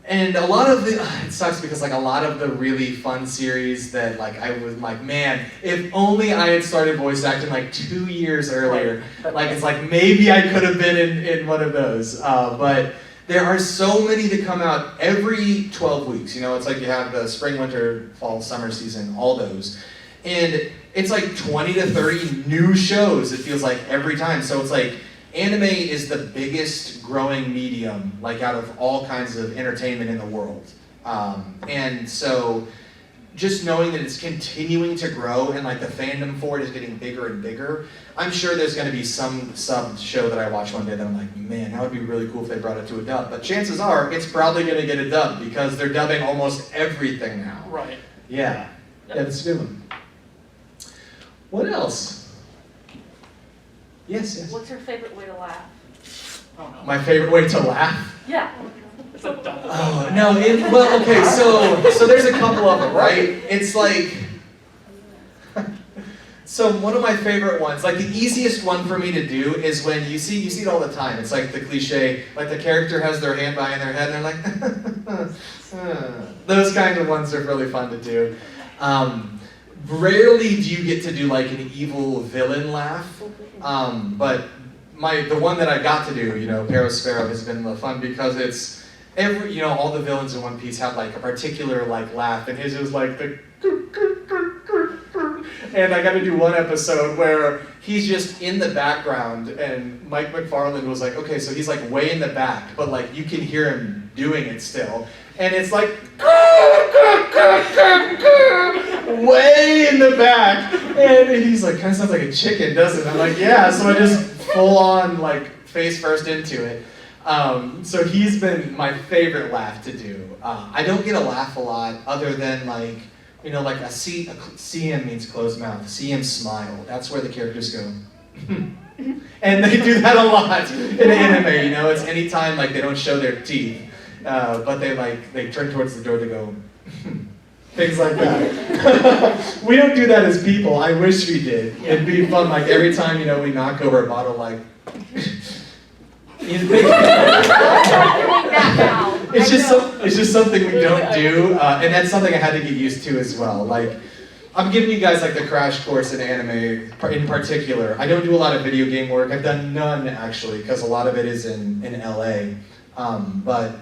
And a lot of it sucks because like a lot of the really fun series that like I was like, man, if only I had started voice acting like 2 years earlier. Like it's like maybe I could have been in one of those. But there are so many that come out every 12 weeks. You know, it's like you have the spring, winter, fall, summer season, all those. And it's like 20 to 30 new shows, it feels like, every time. So it's like anime is the biggest growing medium, like out of all kinds of entertainment in the world. And so just knowing that it's continuing to grow and like the fandom for it is getting bigger and bigger, I'm sure there's going to be some sub show that I watch one day that I'm like, man, that would be really cool if they brought it to a dub. But chances are it's probably going to get a dub because they're dubbing almost everything now. Right. Yeah, that's a good one. What else? Yes. What's your favorite way to laugh? Oh, no. My favorite way to laugh? Yeah. It's a dumb Oh, no, well, okay, so there's a couple of them, right? It's like, so one of my favorite ones, like the easiest one for me to do is when you see it all the time. It's like the cliche, like the character has their hand behind their head and they're like, those kind of ones are really fun to do. Rarely do you get to do like an evil villain laugh, but the one that I got to do, Sparrow has been fun because it's all the villains in One Piece have like a particular like laugh, and his is like the. And I got to do one episode where he's just in the background, and Mike McFarland was like, okay, so he's like way in the back, but like you can hear him doing it still, and it's like way in the back, and he's like, kind of sounds like a chicken, doesn't it? I'm like, yeah, so I just full on like face first into it. So he's been my favorite laugh to do. I don't get a laugh a lot other than like, like a CM means closed mouth, CM smile. That's where the characters go. And they do that a lot in anime, it's anytime like they don't show their teeth, but they turn towards the door, they go, things like that. We don't do that as people. I wish we did. It'd be fun, like every time, we knock over a bottle, like, it's just something we don't do, and that's something I had to get used to as well. Like, I'm giving you guys like the crash course in anime in particular. I don't do a lot of video game work. I've done none actually, because a lot of it is in LA. But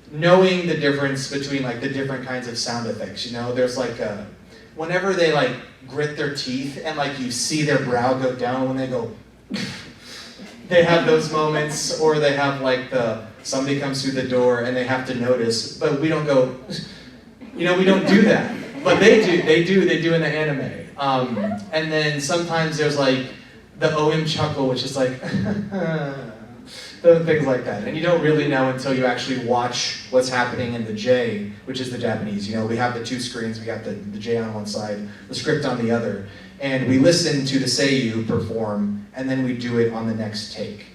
knowing the difference between like the different kinds of sound effects, there's like whenever they like grit their teeth and like you see their brow go down when they go. They have those moments, or they have like somebody comes through the door and they have to notice, but we don't go, we don't do that. But they do in the anime. And then sometimes there's like the OM chuckle, which is like, things like that. And you don't really know until you actually watch what's happening in the J, which is the Japanese. We have the two screens, we got the J on one side, the script on the other. And we listen to the seiyuu perform, and then we do it on the next take.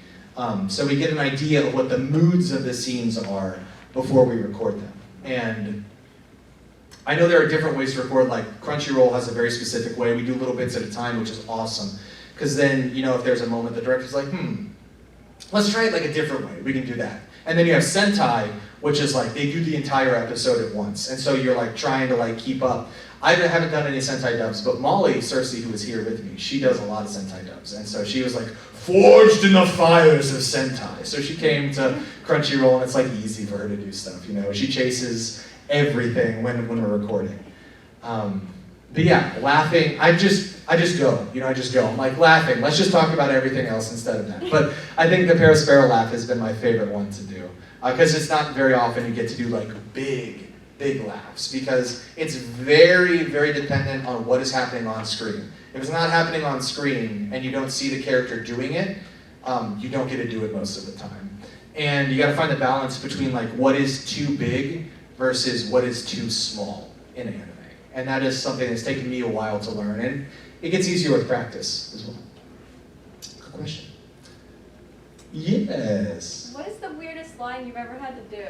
So we get an idea of what the moods of the scenes are before we record them. And I know there are different ways to record, like Crunchyroll has a very specific way. We do little bits at a time, which is awesome. Because then, if there's a moment, the director's like, let's try it like a different way. We can do that. And then you have Sentai, which is like, they do the entire episode at once. And so you're like trying to like keep up. I haven't done any Sentai dubs, but Molly Cersei, who was here with me, she does a lot of Sentai dubs. And so she was like, forged in the fires of Sentai. So she came to Crunchyroll, and it's like easy for her to do stuff, She chases everything when we're recording. But yeah, laughing, I just go, I just go. I'm like, laughing, let's just talk about everything else instead of that. But I think the Sparrow laugh has been my favorite one to do. Because it's not very often you get to do like big laughs, because it's very, very dependent on what is happening on screen. If it's not happening on screen and you don't see the character doing it, you don't get to do it most of the time. And you gotta find the balance between like what is too big versus what is too small in anime. And that is something that's taken me a while to learn, and it gets easier with practice as well. Good question. Yes. What is the weirdest line you've ever had to do?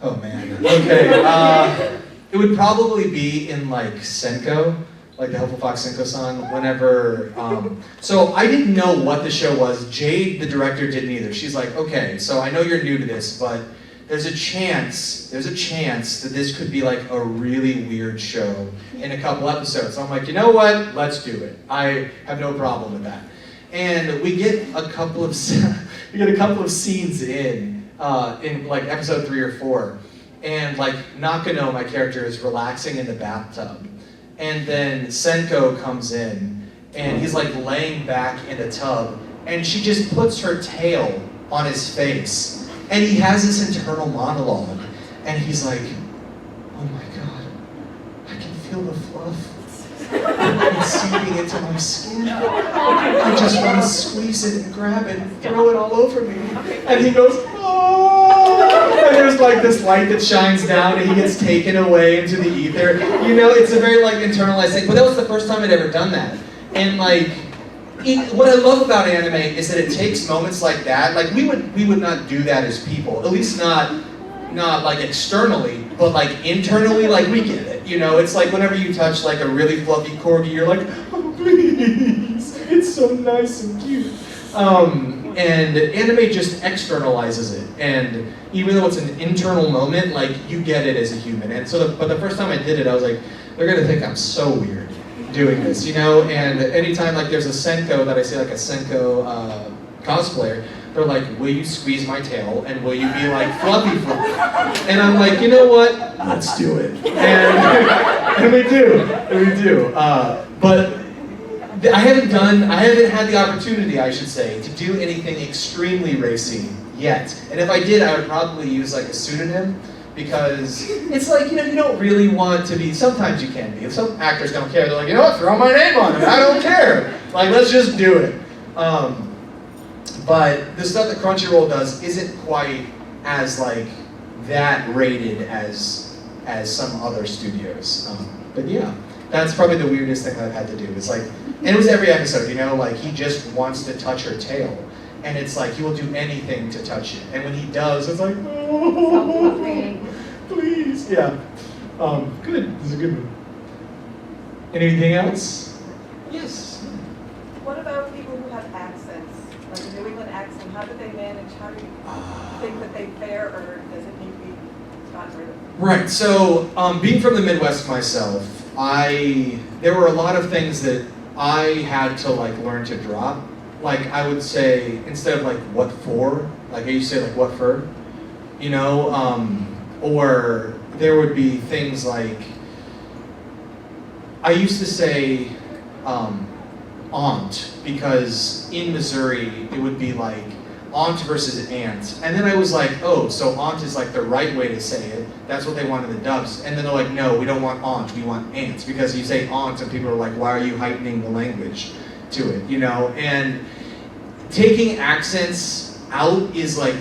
Oh man. Okay. It would probably be in like Senko, like the Helpful Fox Senko song. Whenever, so I didn't know what the show was. Jade, the director, didn't either. She's like, okay, so I know you're new to this, but there's a chance that this could be like a really weird show in a couple episodes. So I'm like, you know what? Let's do it. I have no problem with that. And we get a couple of scenes in like episode 3 or 4, and like Nakano, my character, is relaxing in the bathtub, and then Senko comes in, and he's like laying back in the tub, and she just puts her tail on his face, and he has this internal monologue, and he's like, oh my god, I can feel the fluff. It's seeping into my skin. I just want to squeeze it and grab it and throw it all over me. And he goes, oh! And there's like this light that shines down, and he gets taken away into the ether. It's a very like internalized thing. But that was the first time I'd ever done that. And like, what I love about anime is that it takes moments like that. Like we would not do that as people, at least not like externally, but like internally, like we get it. You know, it's like whenever you touch like a really fluffy corgi, you're like, oh please, it's so nice and cute. And anime just externalizes it, and even though it's an internal moment, like you get it as a human. And so, but the first time I did it, I was like, they're gonna think I'm so weird doing this, you know. And anytime like there's a Senko that I see, like a Senko cosplayer, they're like, will you squeeze my tail and will you be like fluffy fluffy? And I'm like, you know what? Let's do it. And we do. But I haven't had the opportunity, I should say, to do anything extremely racy yet. And if I did, I would probably use like a pseudonym, because it's like, you know, you don't really want to be, sometimes you can be. Some actors don't care. They're like, you know what, throw my name on it. I don't care. Like, let's just do it. But the stuff that Crunchyroll does isn't quite as like that rated as some other studios. But yeah, that's probably the weirdest thing that I've had to do. It's like, and it was every episode, you know, like he just wants to touch her tail. And it's like, he will do anything to touch it. And when he does, it's like, oh, please. Yeah. Good. This is a good one. Anything else? Yes. What about people who have accents, like a New England accent? How do they manage? How do you think that they fare, or does it need to be gotten rid of? Right. So, being from the Midwest myself, there were a lot of things that I had to like learn to drop. Like I would say, instead of like what for, like I used to say like what for, you know, or there would be things like, I used to say aunt, because in Missouri it would be like aunt versus aunt. And then I was like, oh, so aunt is like the right way to say it. That's what they want in the dubs. And then they're like, no, we don't want aunt, we want aunt. Because you say aunt and people are like, why are you heightening the language to it, you know? And taking accents out is like,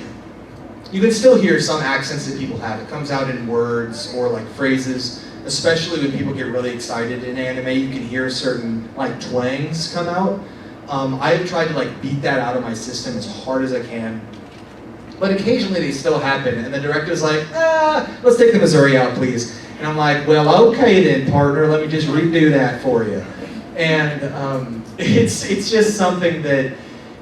you can still hear some accents that people have. It comes out in words or like phrases, especially when people get really excited in anime. You can hear certain like twangs come out. I've tried to like beat that out of my system as hard as I can. But occasionally they still happen, and the director's like, let's take the Missouri out, please. And I'm like, well, okay then, partner, let me just redo that for you. And it's just something that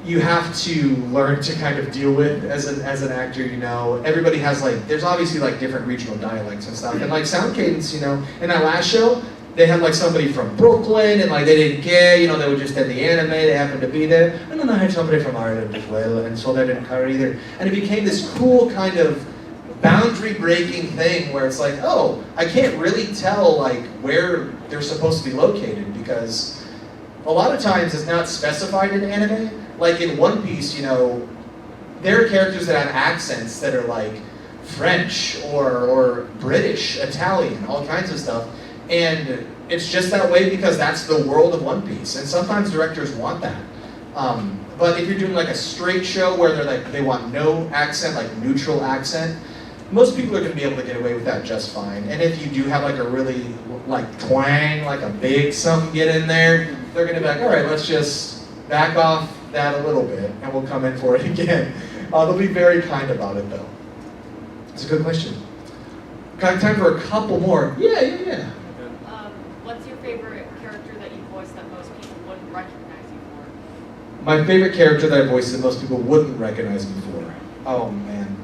you have to learn to kind of deal with as an actor, you know. Everybody has like, there's obviously like different regional dialects and stuff. And like sound cadence, you know, in that last show, they had like somebody from Brooklyn and like they didn't care, you know, they were just at the anime, they happened to be there. And then I had somebody from Ireland as well, and so that didn't care either. And it became this cool kind of boundary breaking thing where it's like, oh, I can't really tell like where they're supposed to be located, because a lot of times it's not specified in anime. Like in One Piece, you know, there are characters that have accents that are like French or British, Italian, all kinds of stuff. And it's just that way because that's the world of One Piece. And sometimes directors want that. But if you're doing like a straight show where they're like, they want no accent, like neutral accent, most people are going to be able to get away with that just fine. And if you do have like a really like twang, like a big something get in there, they're going to be like, all right, let's just back off that a little bit and we'll come in for it again. They'll be very kind about it though. It's a good question. Got time for a couple more. Yeah. What's your favorite character that you voiced that most people wouldn't recognize you for? My favorite character that I voiced that most people wouldn't recognize me for. Oh man.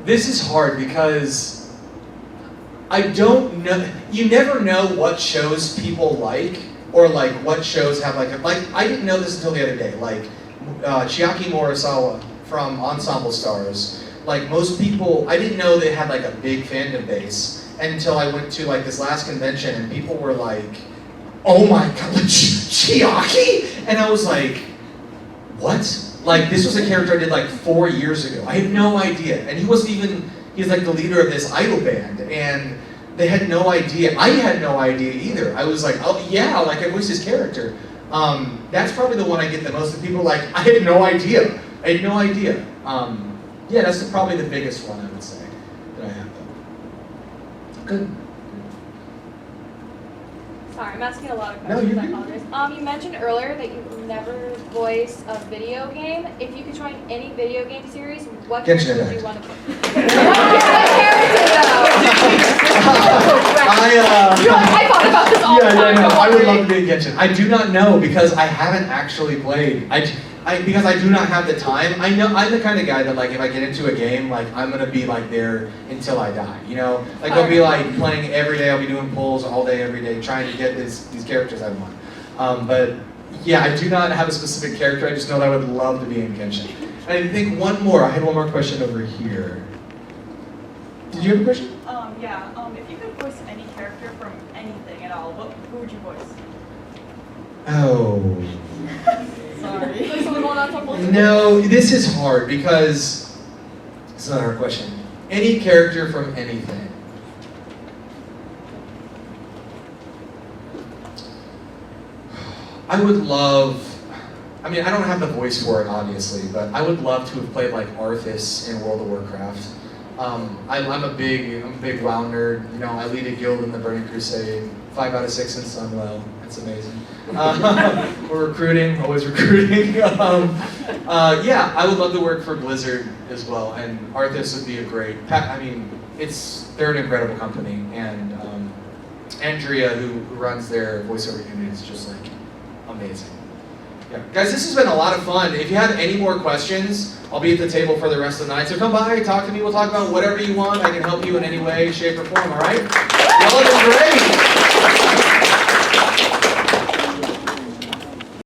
This is hard because I don't know, you never know what shows people like, or like what shows have like I didn't know this until the other day, like Chiaki Morisawa from Ensemble Stars. Like most people, I didn't know they had like a big fandom base until I went to like this last convention and people were like, oh my god, Chiaki? And I was like, what? Like this was a character I did like 4 years ago. I had no idea. And he wasn't even, he's like the leader of this idol band. And they had no idea. I had no idea either. I was like, oh yeah, like I voiced his character. That's probably the one I get the most of people like, I had no idea. I had no idea. Yeah, that's probably the biggest one I would say that I have. good. Sorry, I'm asking a lot of No, questions. you're I good. apologize. You mentioned earlier that you've never voiced a video game. If you could try any video game series, what Genshin character would you Impact. want to play? What character though? I thought about this all the time. no, don't I would worry. love to be a Genshin. I do not know because I haven't actually played. Because I do not have the time. I know I'm the kind of guy that like if I get into a game, like I'm gonna be like there until I die. You know, like I'll be like playing every day. I'll be doing pulls all day, every day, trying to get these characters I want. But yeah, I do not have a specific character. I just know that I would love to be in Genshin. And I think one more. I had one more question over here. Did you have a question? If you could voice any character from anything at all, who would you voice? Oh. Sorry. Like someone going on top No, this is hard because it's not our question. Any character from anything. I would love, I mean, I don't have the voice for it, obviously, but I would love to have played like Arthas in World of Warcraft. I'm a big WoW nerd. You know, I lead a guild in the Burning Crusade. 5 out of 6 in Sunwell. That's amazing. We're recruiting, always recruiting. Yeah, I would love to work for Blizzard as well, and Arthas would be a great. I mean, they're an incredible company, and Andrea, who runs their voiceover unit, is just like amazing. Yeah, guys, this has been a lot of fun. If you have any more questions, I'll be at the table for the rest of the night. So come by, talk to me. We'll talk about whatever you want. I can help you in any way, shape, or form. All right? Y'all have been great.